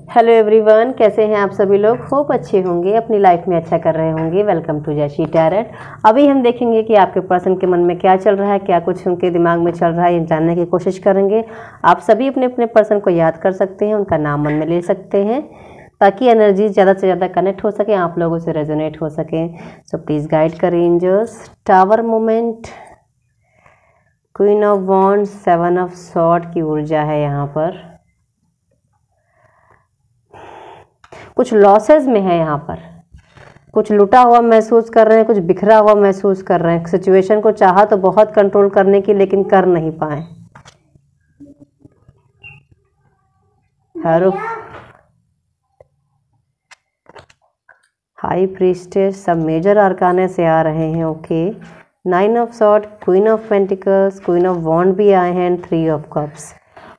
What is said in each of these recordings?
Hello everyone, कैसे हैं आप सभी लोग। होप अच्छे होंगे, अपनी लाइफ में अच्छा कर रहे होंगे। Welcome to Jaishi tarot. अभी हम देखेंगे कि आपके पर्सन के मन में क्या चल रहा है, क्या कुछ उनके दिमाग में चल रहा है, ये जानने की कोशिश करेंगे। आप सभी अपने अपने पर्सन को याद कर सकते हैं, उनका नाम मन में ले सकते हैं ताकि एनर्जी ज़्यादा से ज़्यादा कनेक्ट हो सके, आप लोगों से रेजोनेट हो सके। सो प्लीज़ गाइड करें angels. Tower moment, queen of wands, 7 of sword की ऊर्जा है यहाँ पर। कुछ लॉसेस में है यहाँ पर, कुछ लुटा हुआ महसूस कर रहे हैं, कुछ बिखरा हुआ महसूस कर रहे हैं। सिचुएशन को चाहा तो बहुत कंट्रोल करने की, लेकिन कर नहीं पाए। हाई प्रीस्टेस, सब मेजर आर्काने से आ रहे हैं। Okay, 9 of sword, queen of pentacles, queen of wand भी आए हैं, 3 ऑफ कप्स।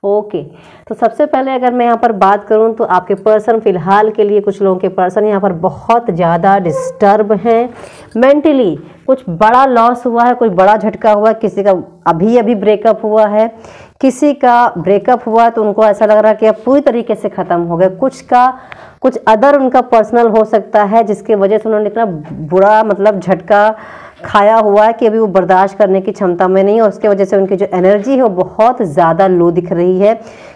ओके, तो सबसे पहले अगर मैं यहाँ पर बात करूँ तो आपके पर्सन फिलहाल के लिए, कुछ लोगों के पर्सन यहाँ पर बहुत ज़्यादा डिस्टर्ब हैं मेंटली। कुछ बड़ा लॉस हुआ है, कोई बड़ा झटका हुआ है, किसी का अभी अभी ब्रेकअप हुआ है, किसी का ब्रेकअप हुआ तो उनको ऐसा लग रहा है कि अब पूरी तरीके से ख़त्म हो गया। कुछ अदर उनका पर्सनल हो सकता है जिसके वजह से उन्होंने इतना बुरा झटका खाया हुआ है कि अभी वो बर्दाश्त करने की क्षमता में नहीं है, और उसके वजह से उनकी जो एनर्जी है वो बहुत ज़्यादा लो दिख रही है।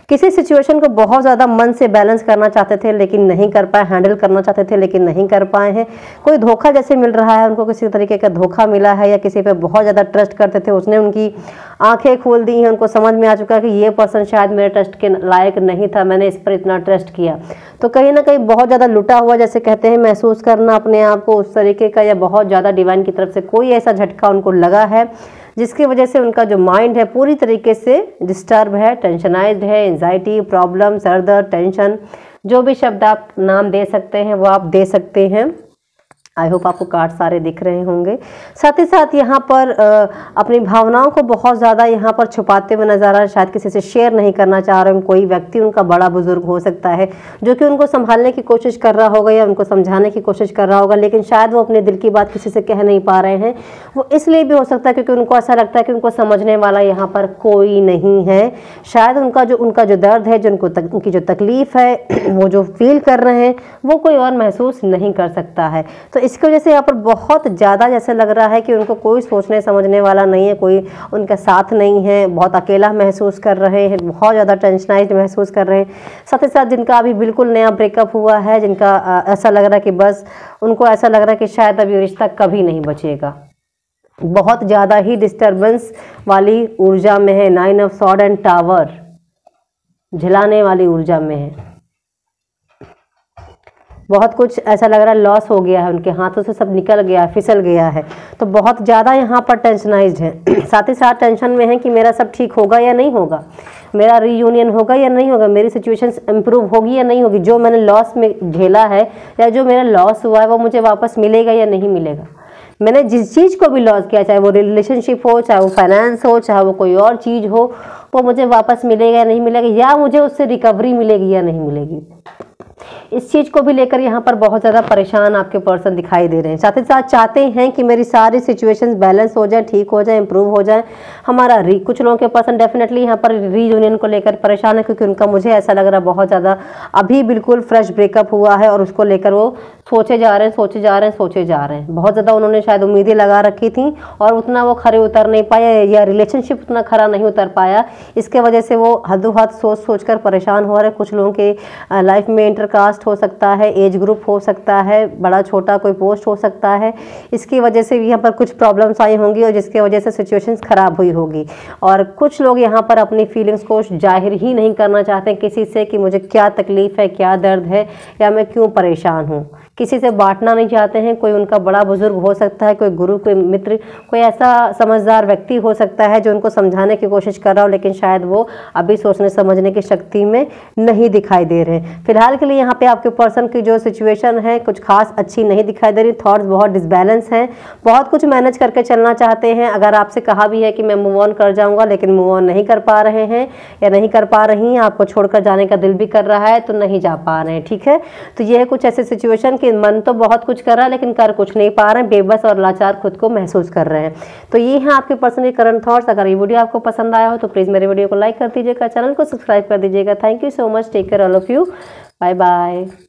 किसी सिचुएशन को बहुत ज़्यादा मन से बैलेंस करना चाहते थे लेकिन नहीं कर पाए, हैंडल करना चाहते थे लेकिन नहीं कर पाए हैं। कोई धोखा जैसे मिल रहा है, उनको किसी तरीके का धोखा मिला है, या किसी पे बहुत ज़्यादा ट्रस्ट करते थे, उसने उनकी आंखें खोल दी हैं। उनको समझ में आ चुका है कि ये पर्सन शायद मेरे ट्रस्ट के लायक नहीं था, मैंने इस पर इतना ट्रस्ट किया। तो कहीं ना कहीं बहुत ज़्यादा लुटा हुआ जैसे कहते हैं, महसूस करना अपने आप को उस तरीके का, या बहुत ज़्यादा डिवाइन की तरफ से कोई ऐसा झटका उनको लगा है जिसकी वजह से उनका जो माइंड है पूरी तरीके से डिस्टर्ब है, टेंशनाइज्ड है। एंजाइटी, प्रॉब्लम, सर दर्द, टेंशन, जो भी शब्द आप नाम दे सकते हैं वो आप दे सकते हैं। आई होप आपको कार्ड सारे दिख रहे होंगे। साथ ही साथ यहाँ पर अपनी भावनाओं को बहुत ज़्यादा यहाँ पर छुपाते हुए नजर आ रहा है, शायद किसी से शेयर नहीं करना चाह रहे हैं। कोई व्यक्ति उनका बड़ा बुजुर्ग हो सकता है जो कि उनको संभालने की कोशिश कर रहा होगा या उनको समझाने की कोशिश कर रहा होगा, लेकिन शायद वो अपने दिल की बात किसी से कह नहीं पा रहे हैं। वो इसलिए भी हो सकता है क्योंकि उनको ऐसा लगता है कि उनको समझने वाला यहाँ पर कोई नहीं है। शायद उनका जो दर्द है, जो उनकी जो तकलीफ है, वो जो फील कर रहे हैं वो कोई और महसूस नहीं कर सकता है। तो इसकी वजह से यहाँ पर बहुत ज़्यादा जैसे लग रहा है कि उनको कोई सोचने समझने वाला नहीं है, कोई उनका साथ नहीं है, बहुत अकेला महसूस कर रहे हैं, बहुत ज़्यादा टेंशनाइज्ड महसूस कर रहे हैं। साथ ही साथ जिनका अभी बिल्कुल नया ब्रेकअप हुआ है, जिनका ऐसा लग रहा है कि बस उनको ऐसा लग रहा है कि शायद अभी रिश्ता कभी नहीं बचेगा, बहुत ज़्यादा ही डिस्टर्बेंस वाली ऊर्जा में है। 9 ऑफ सॉर्ड एंड टावर, झिलाने वाली ऊर्जा में है। बहुत कुछ ऐसा लग रहा है लॉस हो गया है, उनके हाथों से सब निकल गया है, फिसल गया है, तो बहुत ज़्यादा यहाँ पर टेंशनाइज्ड है। साथ ही साथ टेंशन में है कि मेरा सब ठीक होगा या नहीं होगा, मेरा रीयूनियन होगा या नहीं होगा, मेरी सिचुएशन इम्प्रूव होगी या नहीं होगी, जो मैंने लॉस में झेला है या जो मेरा लॉस हुआ है वो मुझे वापस मिलेगा या नहीं मिलेगा। मैंने जिस चीज़ को भी लॉस किया, चाहे वो रिलेशनशिप हो, चाहे वो फाइनेंस हो, चाहे वो कोई और चीज़ हो, वो मुझे वापस मिलेगा या नहीं मिलेगा, या मुझे उससे रिकवरी मिलेगी या नहीं मिलेगी। इस चीज़ को भी लेकर यहाँ पर बहुत ज़्यादा परेशान आपके पर्सन दिखाई दे रहे हैं। साथ ही साथ चाहते हैं कि मेरी सारी सिचुएशंस बैलेंस हो जाए, ठीक हो जाए, इंप्रूव हो जाए हमारा कुछ लोगों के पर्सन डेफिनेटली यहाँ पर रीयूनियन को लेकर परेशान है, क्योंकि उनका मुझे ऐसा लग रहा है बहुत ज़्यादा अभी बिल्कुल फ्रेश ब्रेकअप हुआ है और उसको लेकर वो सोचे जा रहे हैं। बहुत ज़्यादा उन्होंने शायद उम्मीदें लगा रखी थी और उतना वो खरे उतर नहीं पाया, या रिलेशनशिप उतना खरा नहीं उतर पाया। इसके वजह से वो हदो हद सोच कर परेशान हो रहे हैं। कुछ लोगों के लाइफ में इंटरकास्ट हो सकता है, एज ग्रुप हो सकता है, बड़ा छोटा कोई पोस्ट हो सकता है। इसकी वजह से भी यहाँ पर कुछ प्रॉब्लम्स आई होंगी और जिसकी वजह से सिचुएशंस खराब हुई होगी। और कुछ लोग यहाँ पर अपनी फीलिंग्स को जाहिर ही नहीं करना चाहते किसी से कि मुझे क्या तकलीफ है, क्या दर्द है, या मैं क्यों परेशान हूँ। किसी से बांटना नहीं चाहते हैं। कोई उनका बड़ा बुजुर्ग हो सकता है, कोई गुरु, कोई मित्र, कोई ऐसा समझदार व्यक्ति हो सकता है जो उनको समझाने की कोशिश कर रहा हो, लेकिन शायद वो अभी सोचने समझने की शक्ति में नहीं दिखाई दे रहे हैं। फिलहाल के लिए यहाँ पे आपके पर्सन की जो सिचुएशन है कुछ खास अच्छी नहीं दिखाई दे रही। थॉट्स बहुत डिसबैलेंस हैं, बहुत कुछ मैनेज करके चलना चाहते हैं। अगर आपसे कहा भी है कि मैं मूव ऑन कर जाऊँगा, लेकिन मूव ऑन नहीं कर पा रहे हैं या नहीं कर पा रही हैं, आपको छोड़कर जाने का दिल भी कर रहा है तो नहीं जा पा रहे हैं। ठीक है, तो ये है कुछ ऐसे सिचुएशन कि मन तो बहुत कुछ कर रहा है लेकिन कर कुछ नहीं पा रहे हैं, बेबस और लाचार खुद को महसूस कर रहे हैं। तो ये है आपके पर्सन के करंट थॉट्स। अगर ये वीडियो आपको पसंद आया हो तो प्लीज़ मेरे वीडियो को लाइक कर दीजिएगा, चैनल को सब्सक्राइब कर दीजिएगा। Thank you so much, take care all of you. Bye bye.